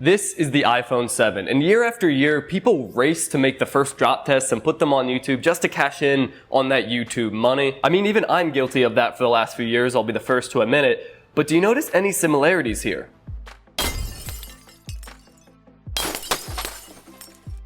This is the iPhone 7, and year after year, people race to make the first drop tests and put them on YouTube just to cash in on that YouTube money. I mean, even I'm guilty of that for the last few years, I'll be the first to admit it. But do you notice any similarities here?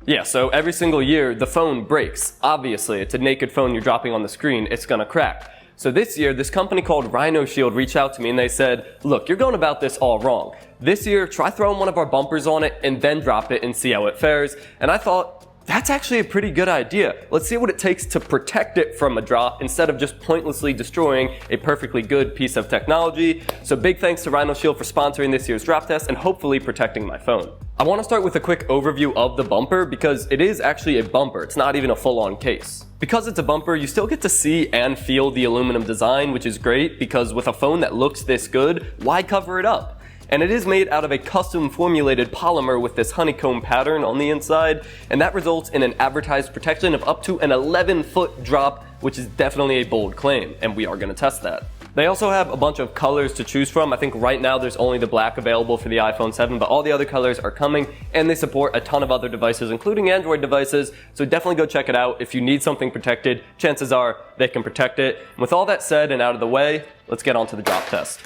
Yeah, so every single year, the phone breaks. Obviously, it's a naked phone you're dropping on the screen, it's gonna crack. So this year, this company called Rhino Shield reached out to me and they said, look, you're going about this all wrong. This year, try throwing one of our bumpers on it and then drop it and see how it fares. And I thought, that's actually a pretty good idea. Let's see what it takes to protect it from a drop instead of just pointlessly destroying a perfectly good piece of technology. So big thanks to Rhino Shield for sponsoring this year's drop test and hopefully protecting my phone. I want to start with a quick overview of the bumper because it is actually a bumper. It's not even a full-on case. Because it's a bumper, you still get to see and feel the aluminum design, which is great because with a phone that looks this good, why cover it up? And it is made out of a custom formulated polymer with this honeycomb pattern on the inside, and that results in an advertised protection of up to an 11-foot drop, which is definitely a bold claim, and we are going to test that. They also have a bunch of colors to choose from. I think right now there's only the black available for the iPhone 7, but all the other colors are coming, and they support a ton of other devices, including Android devices, so definitely go check it out. If you need something protected, chances are they can protect it. And with all that said and out of the way, let's get on to the drop test.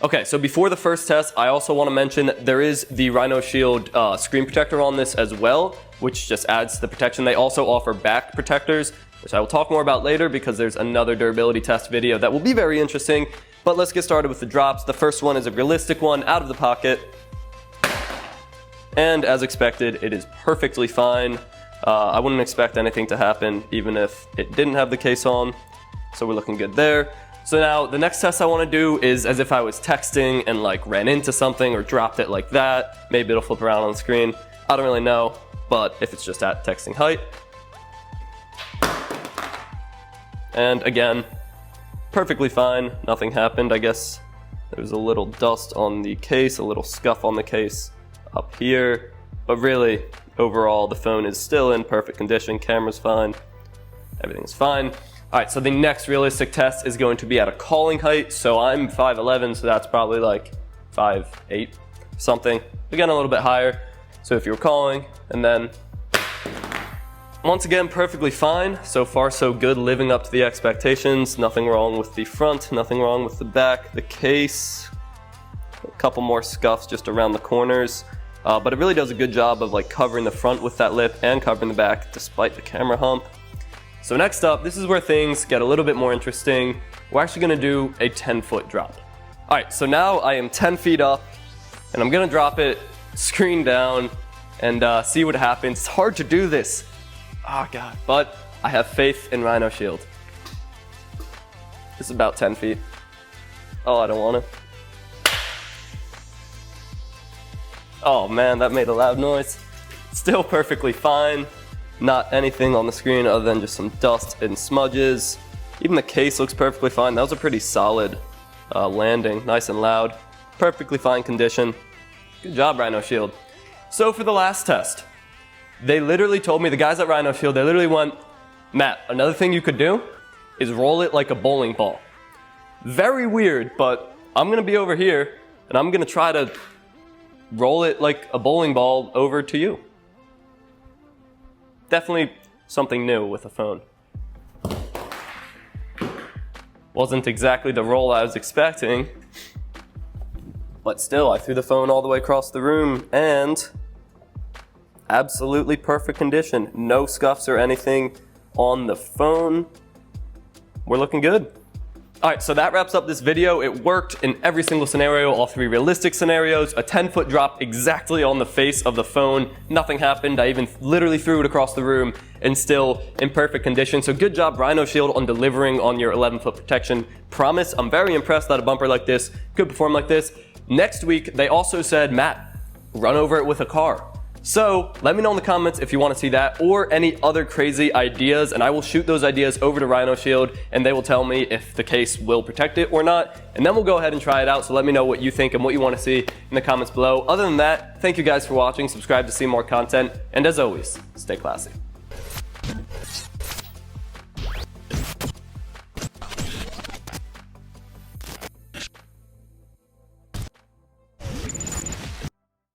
Okay, so before the first test, I also want to mention that there is the Rhino Shield screen protector on this as well, which just adds to the protection. They also offer back protectors, which I will talk more about later because there's another durability test video that will be very interesting. But let's get started with the drops. The first one is a realistic one out of the pocket. And as expected, it is perfectly fine. I wouldn't expect anything to happen even if it didn't have the case on. So we're looking good there. So now the next test I want to do is as if I was texting and like ran into something or dropped it like that. Maybe it'll flip around on the screen. I don't really know, but if it's just at texting height. And again, perfectly fine. Nothing happened. I guess there's a little dust on the case, a little scuff on the case up here. But really, overall, the phone is still in perfect condition. Camera's fine. Everything's fine. Alright, so the next realistic test is going to be at a calling height. So I'm 5'11", so that's probably like 5'8", something. Again, a little bit higher. So if you're calling, and then once again, perfectly fine. So far, so good, living up to the expectations. Nothing wrong with the front, nothing wrong with the back, the case. A couple more scuffs just around the corners. But it really does a good job of like covering the front with that lip and covering the back despite the camera hump. So next up, this is where things get a little bit more interesting. We're actually going to do a 10-foot drop. Alright, so now I am 10 feet up, and I'm going to drop it, screen down, and see what happens. It's hard to do this. Oh god, but I have faith in Rhino Shield. This is about 10 feet. Oh, I don't want it. Oh man, that made a loud noise. Still perfectly fine. Not anything on the screen other than just some dust and smudges. Even the case looks perfectly fine. That was a pretty solid landing. Nice and loud. Perfectly fine condition. Good job, Rhino Shield. So for the last test, they literally told me, the guys at Rhino Shield, they literally went, Matt, another thing you could do is roll it like a bowling ball. Very weird, but I'm going to be over here and I'm going to try to roll it like a bowling ball over to you. Definitely something new with a phone. Wasn't exactly the roll I was expecting, but still, I threw the phone all the way across the room and absolutely perfect condition. No scuffs or anything on the phone. We're looking good. Alright, so that wraps up this video. It worked in every single scenario, all three realistic scenarios. A 10-foot drop exactly on the face of the phone. Nothing happened. I even literally threw it across the room and still in perfect condition. So good job, Rhino Shield, on delivering on your 11-foot protection promise. I'm very impressed that a bumper like this could perform like this. Next week, they also said, Matt, run over it with a car. So let me know in the comments if you want to see that or any other crazy ideas, and I will shoot those ideas over to Rhino Shield and they will tell me if the case will protect it or not, and then we'll go ahead and try it out. So let me know what you think and what you want to see in the comments below. Other than that, thank you guys for watching. Subscribe to see more content, and as always, stay classy.